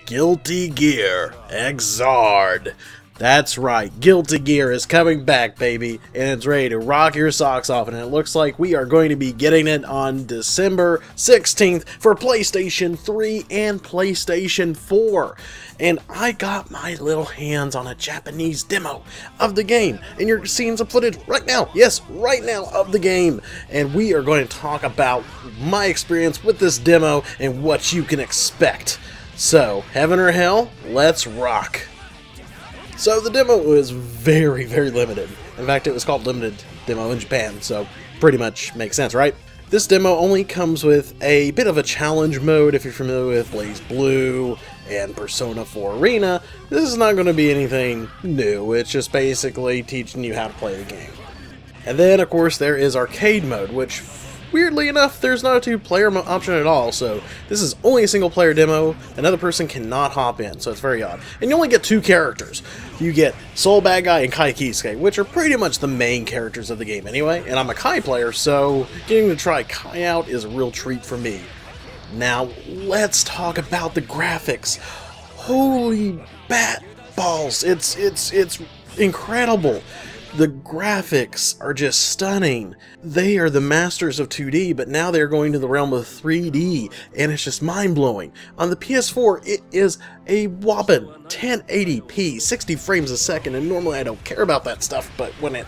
Guilty Gear XRD. That's right, Guilty Gear is coming back, baby, and it's ready to rock your socks off, and it looks like we are going to be getting it on December 16th for PlayStation 3 and PlayStation 4. And I got my little hands on a Japanese demo of the game, and you're seeing some footage right now, yes, right now, of the game. And we are going to talk about my experience with this demo and what you can expect. So, heaven or hell, let's rock. So the demo was very, very limited. In fact, it was called Limited Demo in Japan, so pretty much makes sense, right? This demo only comes with a bit of a challenge mode if you're familiar with BlazBlue and Persona 4 Arena. This is not going to be anything new, it's just basically teaching you how to play the game. And then, of course, there is arcade mode, which, weirdly enough, there's not a two-player option at all, so this is only a single-player demo. Another person cannot hop in, so it's very odd. And you only get two characters. You get Soul Bad Guy and Kai Kisuke, which are pretty much the main characters of the game anyway, and I'm a Kai player, so getting to try Kai out is a real treat for me. Now, let's talk about the graphics. Holy bat balls, it's incredible. The graphics are just stunning. They are the masters of 2D, but now they're going to the realm of 3D, and it's just mind-blowing. On the PS4, it is a whopping 1080p, 60 frames a second, and normally I don't care about that stuff, but when it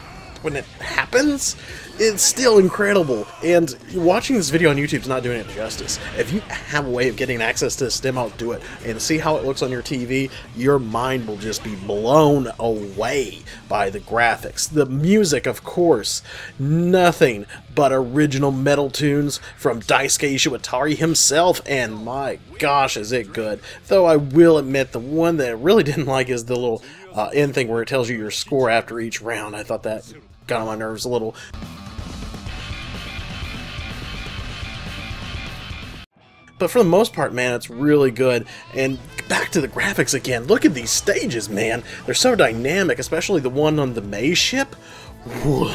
happens, it's still incredible. And watching this video on YouTube is not doing it justice. If you have a way of getting access to this demo, do it. And see how it looks on your TV, your mind will just be blown away by the graphics. The music, of course, nothing but original metal tunes from Daisuke Ishiwatari himself, and my gosh, is it good. Though I will admit, the one that I really didn't like is the little end thing where it tells you your score after each round. I thought that got on my nerves a little. But for the most part, man, it's really good. And back to the graphics again. Look at these stages, man. They're so dynamic, especially the one on the maze ship. It's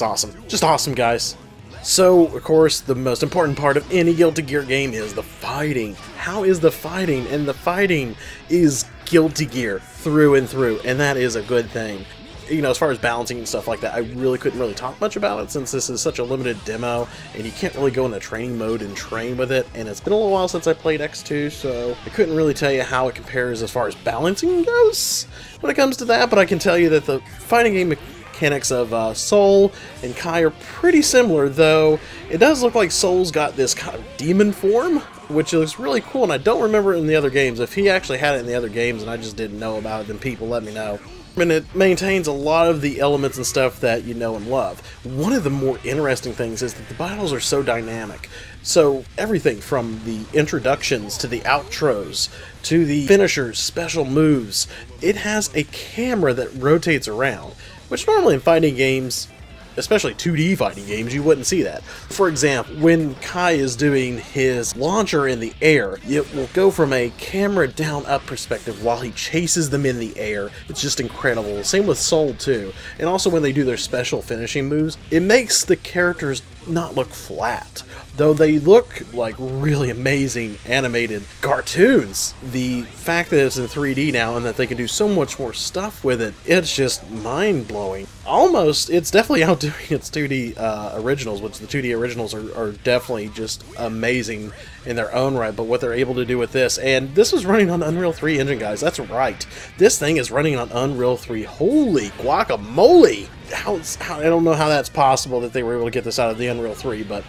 awesome. Just awesome, guys. So, of course, the most important part of any Guilty Gear game is the fighting. How is the fighting? And the fighting is Guilty Gear through and through, and that is a good thing. You know, as far as balancing and stuff like that, I really couldn't really talk much about it since this is such a limited demo, and you can't really go into training mode and train with it, and it's been a little while since I played X2, so I couldn't really tell you how it compares as far as balancing goes when it comes to that, but I can tell you that the fighting game mechanics of Soul and Kai are pretty similar, though it does look like Soul's got this kind of demon form, which looks really cool, and I don't remember it in the other games. If he actually had it in the other games and I just didn't know about it, then people let me know. And it maintains a lot of the elements and stuff that you know and love. One of the more interesting things is that the battles are so dynamic. So everything from the introductions to the outros to the finishers, special moves, it has a camera that rotates around, which normally in fighting games, especially 2D fighting games, you wouldn't see that. For example, when Kai is doing his launcher in the air, it will go from a camera down up perspective while he chases them in the air. It's just incredible. Same with Soul too. And also when they do their special finishing moves, it makes the characters not look flat. Though they look like really amazing animated cartoons, the fact that it's in 3D now and that they can do so much more stuff with it, it's just mind-blowing. Almost, it's definitely outdoing its 2D originals, which the 2D originals are definitely just amazing in their own right, but what they're able to do with this, and this was running on Unreal 3 engine, guys, that's right. This thing is running on Unreal 3, holy guacamole! I don't know how that's possible that they were able to get this out of the Unreal 3, but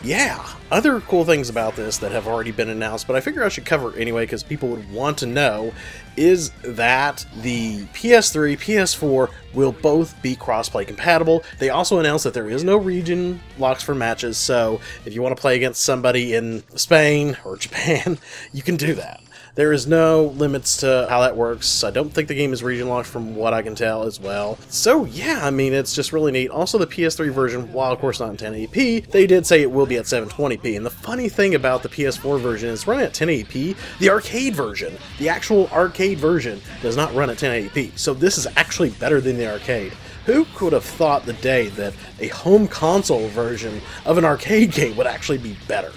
yeah. Other cool things about this that have already been announced, but I figure I should cover it anyway because people would want to know, is that the PS3, PS4 will both be crossplay compatible. They also announced that there is no region locks for matches, so if you want to play against somebody in Spain or Japan, you can do that. There is no limits to how that works. I don't think the game is region locked from what I can tell as well. So yeah, I mean, it's just really neat. Also, the PS3 version, while of course not in 1080p, they did say it will be at 720p. And the funny thing about the PS4 version is running at 1080p. The arcade version, the actual arcade version, does not run at 1080p. So this is actually better than the arcade. Who could have thought the day that a home console version of an arcade game would actually be better?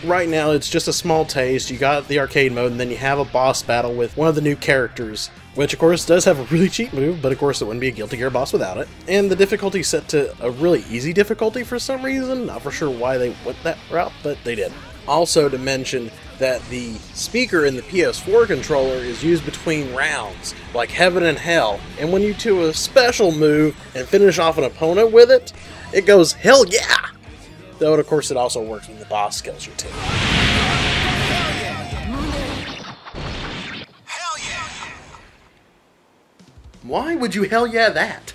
right now it's just a small taste. You got the arcade mode, and then you have a boss battle with one of the new characters, which of course does have a really cheap move, but of course it wouldn't be a Guilty Gear boss without it. And the difficulty is set to a really easy difficulty for some reason. Not for sure why they went that route, but they did. Also to mention that the speaker in the PS4 controller is used between rounds, like heaven and hell, and when you do a special move and finish off an opponent with it, it goes hell yeah! Though of course it also works when the boss kills you too. Hell yeah! Why would you hell yeah that?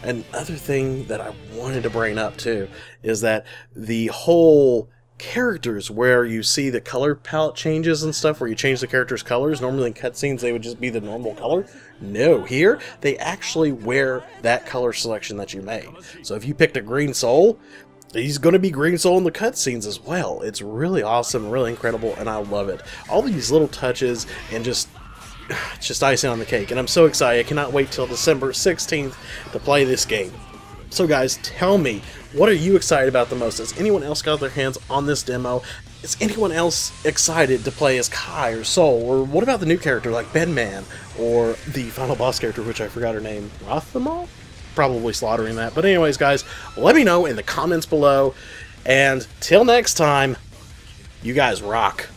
Another thing that I wanted to bring up too is that the whole characters where you see the color palette changes and stuff, where you change the characters' colors, normally in cutscenes they would just be the normal color. No, here they actually wear that color selection that you made. So if you picked a green soul, he's going to be green soul in the cutscenes as well. It's really awesome, really incredible, and I love it. All these little touches and just it's just icing on the cake, and I'm so excited. I cannot wait till December 16th to play this game. So guys, tell me, what are you excited about the most? Has anyone else got their hands on this demo? Is anyone else excited to play as Kai or Soul? Or what about the new character like Bedman? Or the final boss character, which I forgot her name, Rothamal? Probably slaughtering that. But anyways guys, let me know in the comments below. And till next time, you guys rock.